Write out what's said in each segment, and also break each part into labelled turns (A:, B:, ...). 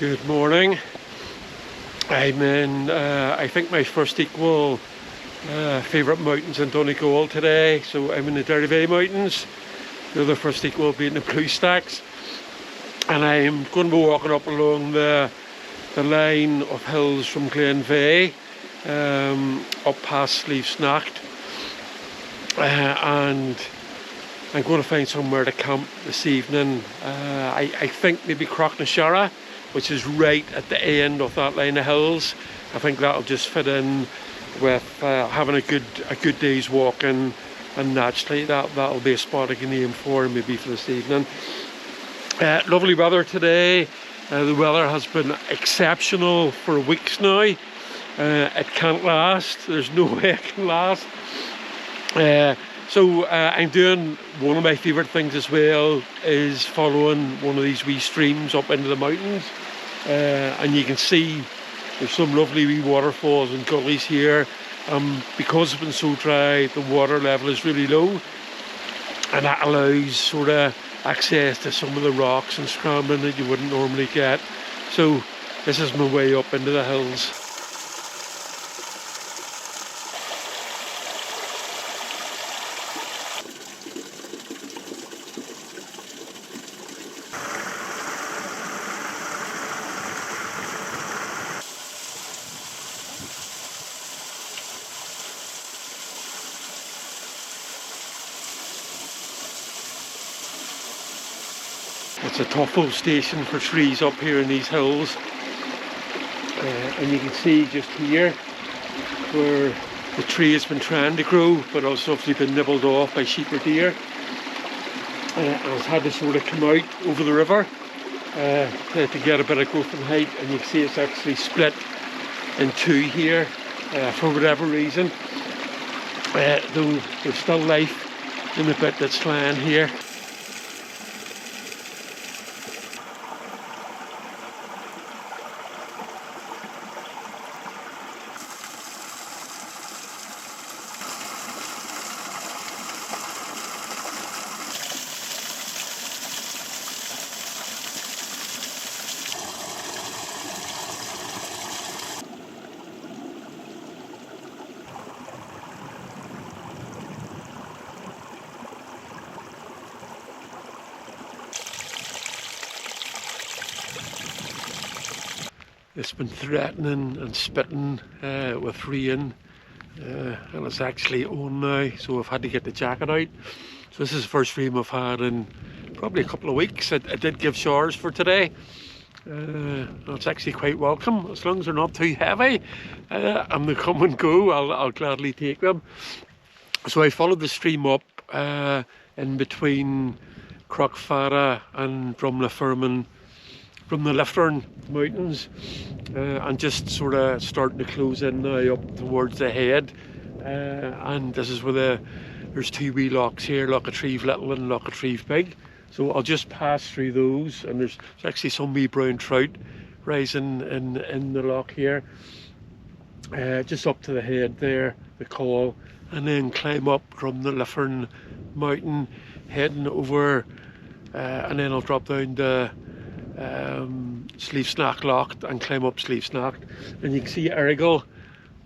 A: Good morning. I'm in, I think, my first equal favourite mountains in Donegal today. So I'm in the Derryveagh Mountains. The other first equal being the Blue Stacks. And I'm going to be walking up along the line of hills from Glenveagh up past Lough Nasharragh. And I'm going to find somewhere to camp this evening. I think maybe Lough Nasharragh, which is right at the end of that line of hills. I think that'll just fit in with having a good day's walking, and naturally that'll be a spot I can aim for maybe for this evening. Lovely weather today. The weather has been exceptional for weeks now. It can't last. There's no way it can last. So I'm doing one of my favourite things as well, is following one of these wee streams up into the mountains. And you can see there's some lovely wee waterfalls and gullies here. Because it's been so dry, the water level is really low, and that allows sort of access to some of the rocks and scrambling that you wouldn't normally get. So this is my way up into the hills. It's a tough station for trees up here in these hills, and you can see just here where the tree has been trying to grow, but also obviously been nibbled off by sheep or deer, and it's had to sort of come out over the river to get a bit of growth and height. And you can see it's actually split in two here for whatever reason, though there's still life in the bit that's lying here. It's been threatening and spitting with rain, and it's actually on now, so I've had to get the jacket out. So this is the first rain I've had in probably a couple of weeks. I did give showers for today. It's actually quite welcome, as long as they're not too heavy and they come and go. I'll gladly take them. So I followed the stream up in between Crockfara and Drumnafermin, from the Lough Mountains, and just sort of starting to close in now up towards the head. And this is where there's two wee lochs here, Lough Nasharragh Little and Lough Nasharragh Big. So I'll just pass through those, and there's actually some wee brown trout rising in the loch here. Just up to the head there, the call, and then climb up from the Lough Mountain, heading over, and then I'll drop down to Lough Nasharragh Loch and climb up Lough Nasharragh, and you can see Errigal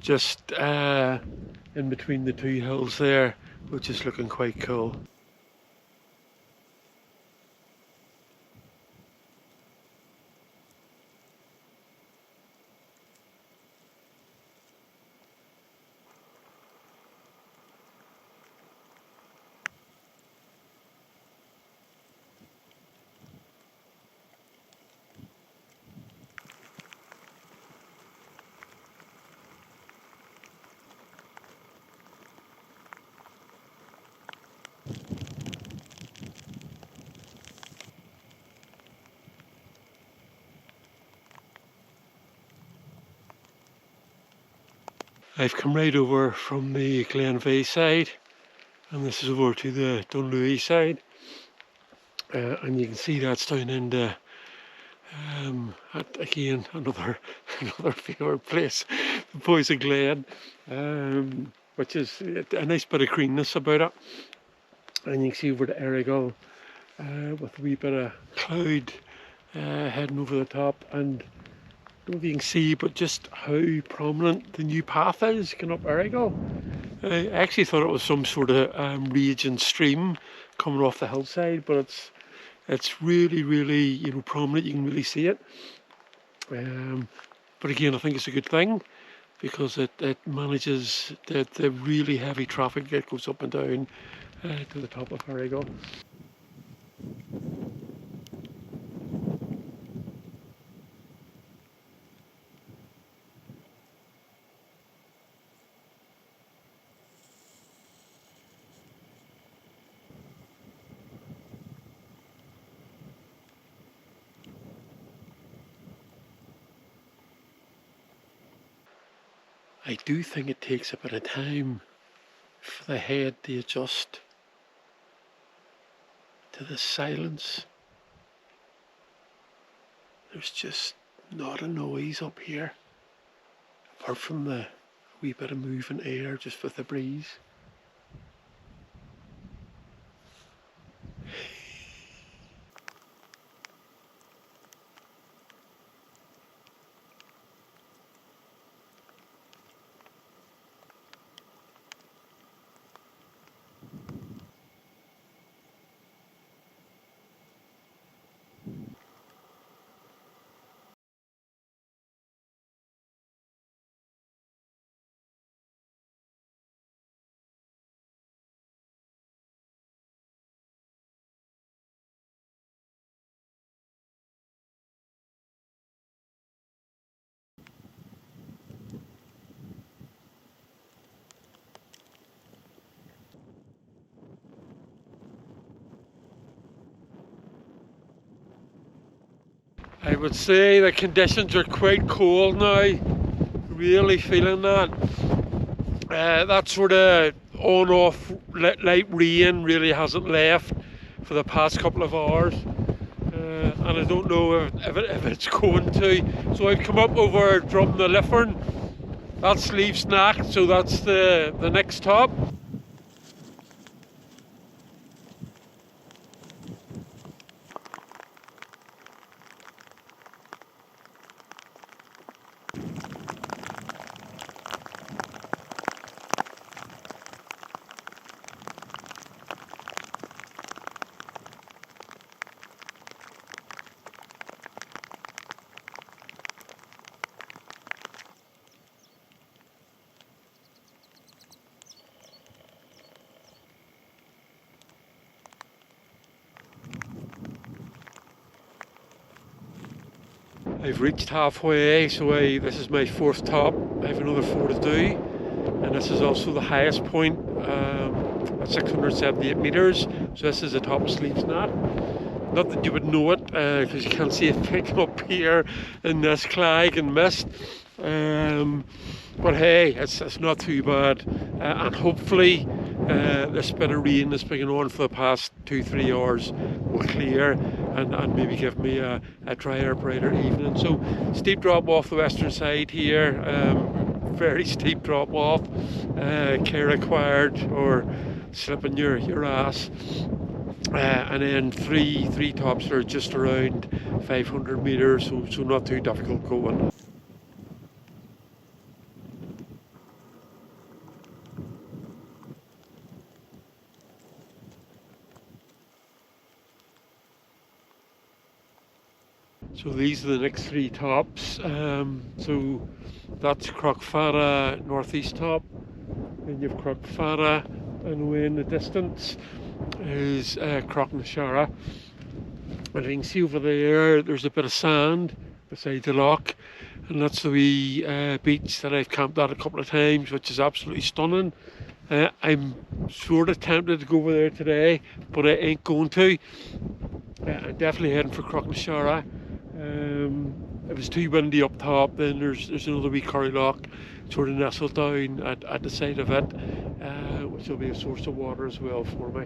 A: just in between the two hills there, which is looking quite cool. I've come right over from the Glenveagh side, and this is over to the Donegal side, and you can see that's down into again another favourite place, the Poison Glen, which is a nice bit of greenness about it. And you can see over the Errigal with a wee bit of cloud heading over the top, and I don't know if you can see, but just how prominent the new path is going up Errigal. I actually thought it was some sort of raging stream coming off the hillside, but it's really, really, prominent. You can really see it. But again, I think it's a good thing, because it manages the really heavy traffic that goes up and down to the top of Errigal. I do think it takes a bit of time for the head to adjust to the silence. There's just not a noise up here, apart from the wee bit of moving air just with the breeze. I would say the conditions are quite cold now, really feeling that. That sort of on-off light rain really hasn't left for the past couple of hours, and I don't know if it's going to. So I've come up over Drum the Liffern. That's Lough Nasharragh, so that's the next top. I've reached halfway, so this is my fourth top. I have another 4 to do, and this is also the highest point at 678 metres. So this is the top of Lough Nasharragh. Not that you would know it, because you can't see it picking up here in this clag and mist. But hey, it's not too bad, and hopefully this bit of rain that's been on for the past 2-3 hours will clear and maybe give me a drier, brighter evening. So steep drop off the western side here, very steep drop off, care required or slipping your ass. And then three tops are just around 500 metres, so not too difficult going. So these are the next 3 tops. So that's Crockfarra northeast top, and you've Crockfarra, and away in the distance is Lough Nasharragh. And you can see over there, there's a bit of sand beside the loch, and that's the wee beach that I've camped at a couple of times, which is absolutely stunning. I'm sort of tempted to go over there today, but I ain't going to. I'm definitely heading for Lough Nasharragh. If it's too windy up top, then there's another wee curry loch sort of nestled down at the side of it, which will be a source of water as well for me.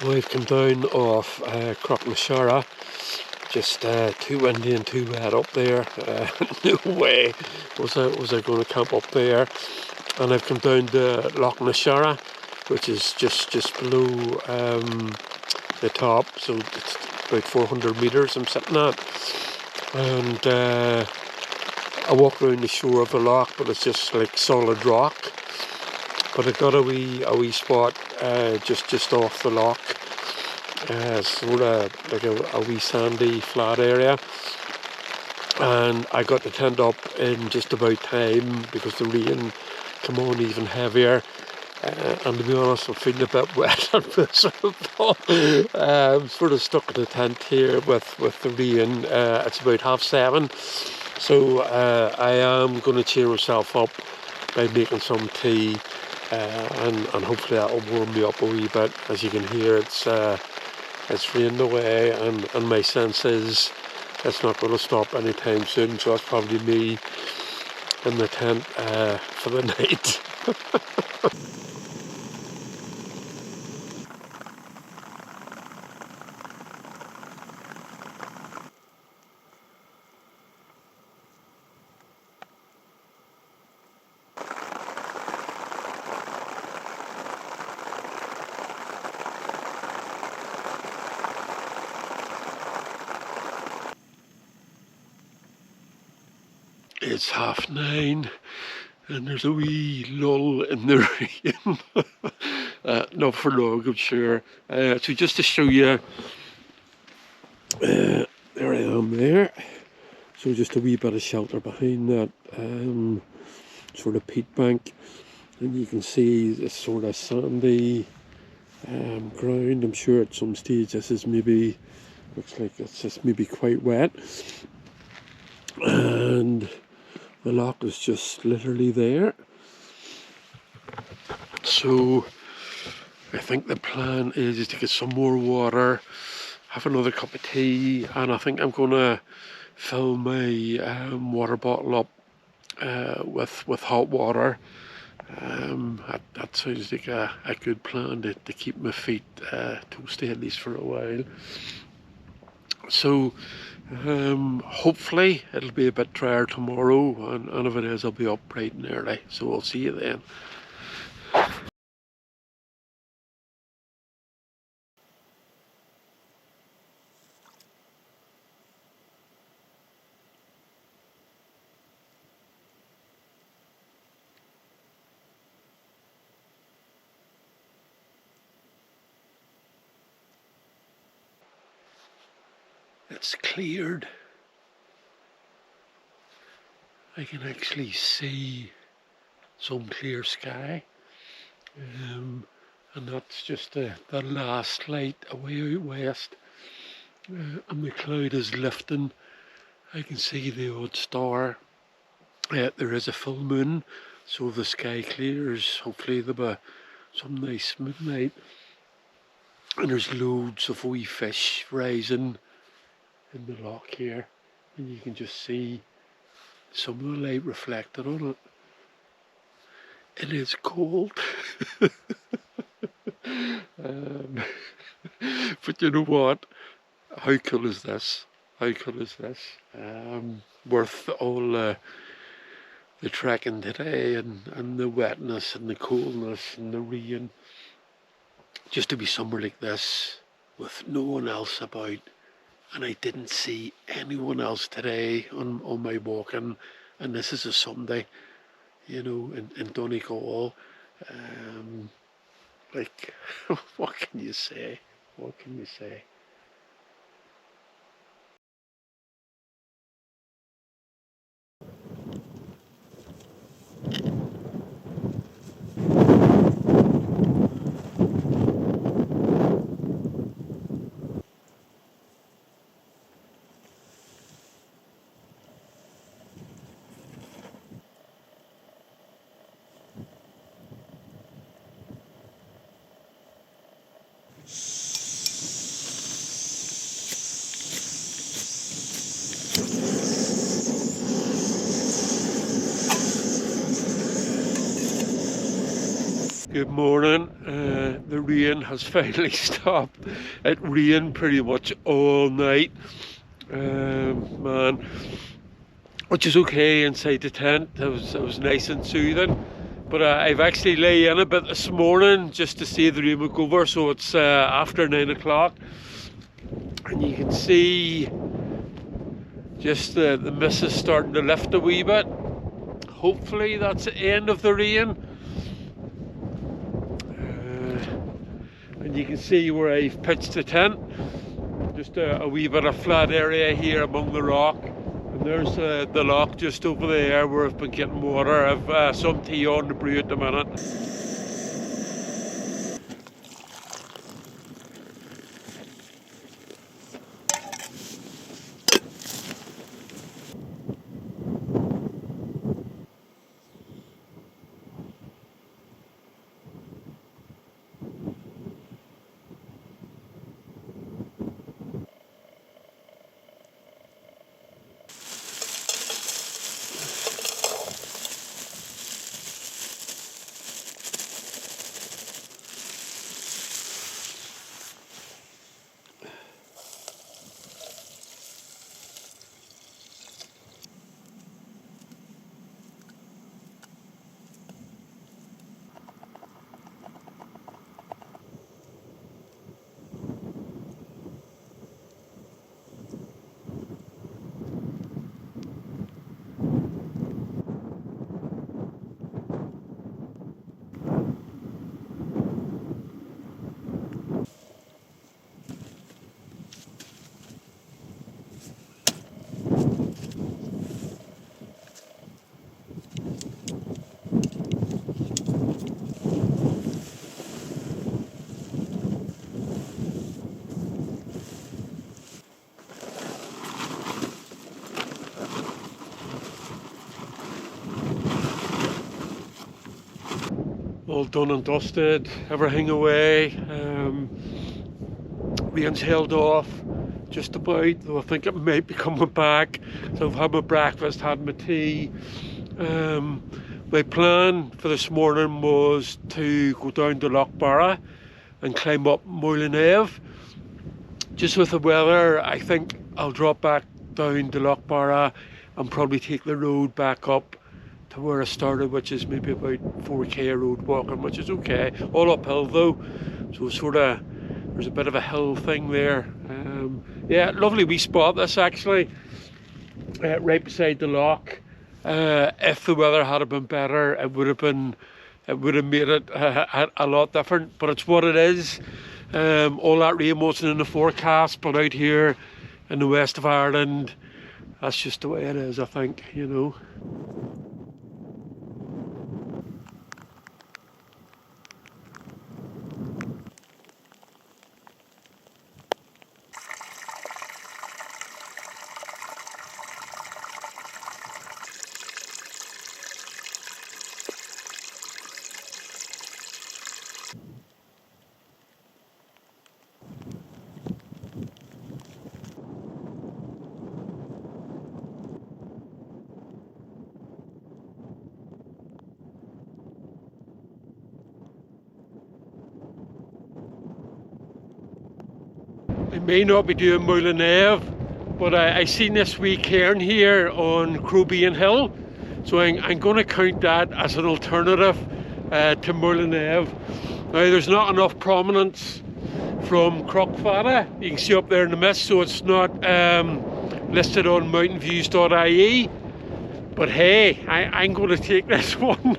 A: So I've come down off Lough Nasharragh, just too windy and too wet up there. No way was I going to camp up there. And I've come down to Lough Nasharragh, which is just below the top, so it's about 400 metres I'm sitting at. And I walk around the shore of the loch, but it's just like solid rock. But I got a wee spot just off the loch, sort of like a wee sandy flat area. And I got the tent up in just about time because the rain come on even heavier. And to be honest, I'm feeling a bit wet and miserable. Sort of stuck in the tent here with the rain. It's about 7:30. So I am going to cheer myself up by making some tea. And hopefully that will warm me up a wee bit. As you can hear, it's raining away, and my sense is it's not going to stop anytime soon, so that's probably me in the tent for the night. It's 9:30 and there's a wee lull in the rain. Not for long, I'm sure. So just to show you, there I am there. So just a wee bit of shelter behind that sort of peat bank. And you can see this sort of sandy ground. I'm sure at some stage this is maybe, looks like it's just maybe quite wet. And the loch is just literally there. So I think the plan is to get some more water, have another cup of tea, and I think I'm going to fill my water bottle up with hot water. That sounds like a good plan to keep my feet toasty at least for a while. So hopefully it'll be a bit drier tomorrow, and if it is, I'll be up bright and early. So I'll see you then. It's cleared. I can actually see some clear sky, and that's just the last light away out west, and the cloud is lifting. I can see the odd star. There is a full moon, so if the sky clears, hopefully there'll be some nice moonlight. And there's loads of wee fish rising in the loch here, and you can just see some of the light reflected on it. It is cold. um, but you know what? How cool is this? How cool is this? Worth all the trekking today, and the wetness and the coldness and the rain, just to be somewhere like this with no one else about. And I didn't see anyone else today on my walking, and this is a Sunday, you know, in Donegal. Like, what can you say? What can you say? Good morning. The rain has finally stopped. It rained pretty much all night, man, which is okay inside the tent. It was nice and soothing. But I've actually lay in a bit this morning just to see the rain would go over. So it's after 9 o'clock, and you can see just the mist is starting to lift a wee bit. Hopefully that's the end of the rain. And you can see where I've pitched the tent. Just a wee bit of flat area here among the rock. And there's the loch just over there where I've been getting water. I've some tea on the brew at the minute. All done and dusted, everything away. Rain's held off just about, though I think it might be coming back. So I've had my breakfast, had my tea. My plan for this morning was to go down to Lough Nasharragh and climb up Lough Nasharragh. Just with the weather, I think I'll drop back down to Lough Nasharragh and probably take the road back up to where I started, which is maybe about 4k road walking, which is okay. All uphill though, so sort of there's a bit of a hill thing there. Yeah, lovely wee spot this actually, right beside the loch. If the weather had been better, it would have made it a lot different. But it's what it is. All that rain wasn't in the forecast, but out here in the west of Ireland, that's just the way it is, I think, you know. I may not be doing Lough Nasharragh, but I seen this wee cairn here on Crowbean Hill, so I'm going to count that as an alternative to Lough Nasharragh. Now there's not enough prominence from Crockfada, you can see up there in the mist, so it's not listed on mountainviews.ie, but hey, I'm going to take this one.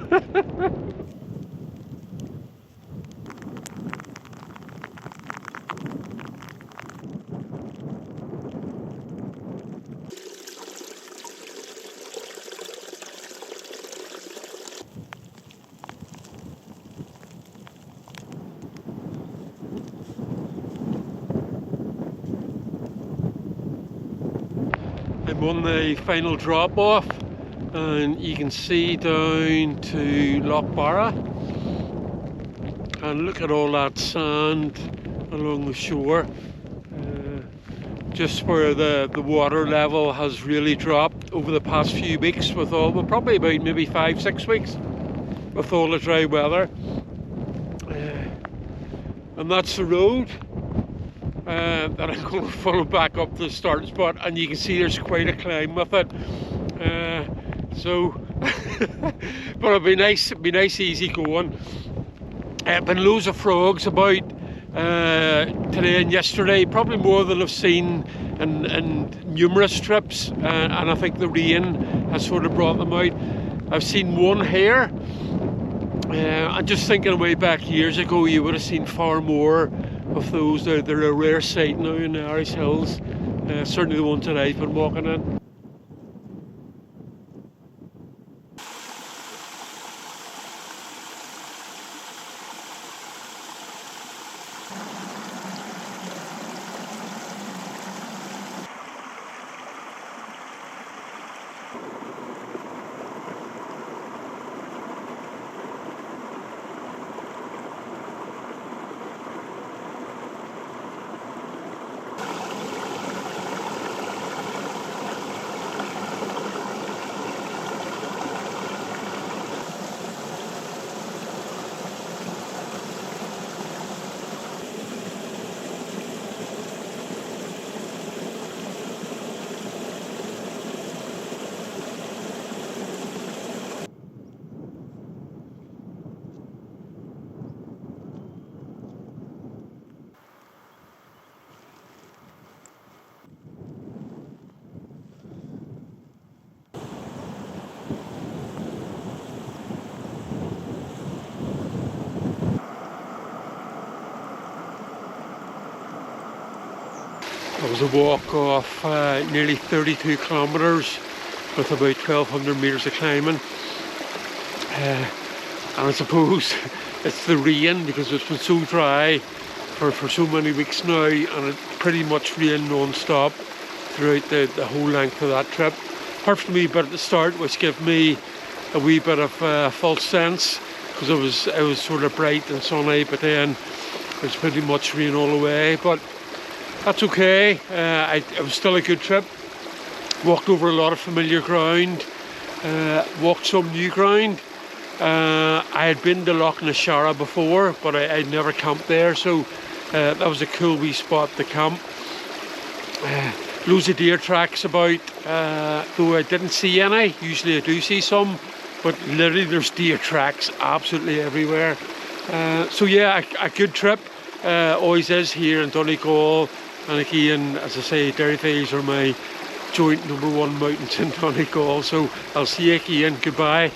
A: I'm on the final drop off, and you can see down to Lough Nasharragh, and look at all that sand along the shore, just where the water level has really dropped over the past few weeks, with all, well, probably about maybe 5-6 weeks with all the dry weather. and that's the road that I'm going to follow back up to the starting spot, and you can see there's quite a climb with it. But it'll be nice, easy going. Been loads of frogs about today and yesterday, probably more than I've seen in numerous trips, and I think the rain has sort of brought them out. I've seen one hare. I'm just thinking way back years ago, you would have seen far more of those. They're a rare sight now in the Irish Hills, certainly the ones that I've been walking in. It was a walk of nearly 32 kilometres with about 1,200 metres of climbing. And I suppose it's the rain, because it's been so dry for so many weeks now, and it pretty much rained non-stop throughout the whole length of that trip. Apart from a wee bit at the start, which gave me a wee bit of false sense, because it was sort of bright and sunny, but then it was pretty much rain all the way. But that's okay. It was still a good trip. Walked over a lot of familiar ground, walked some new ground. I had been to Lough Nasharragh before, but I'd never camped there, so that was a cool wee spot to camp. Loads of deer tracks about, though I didn't see any. Usually I do see some, but literally there's deer tracks absolutely everywhere. So yeah, a good trip. Always is here in Donegal. And again, as I say, Derryveagh are my joint #1 mountains in Donegal. So I'll see you again. Goodbye.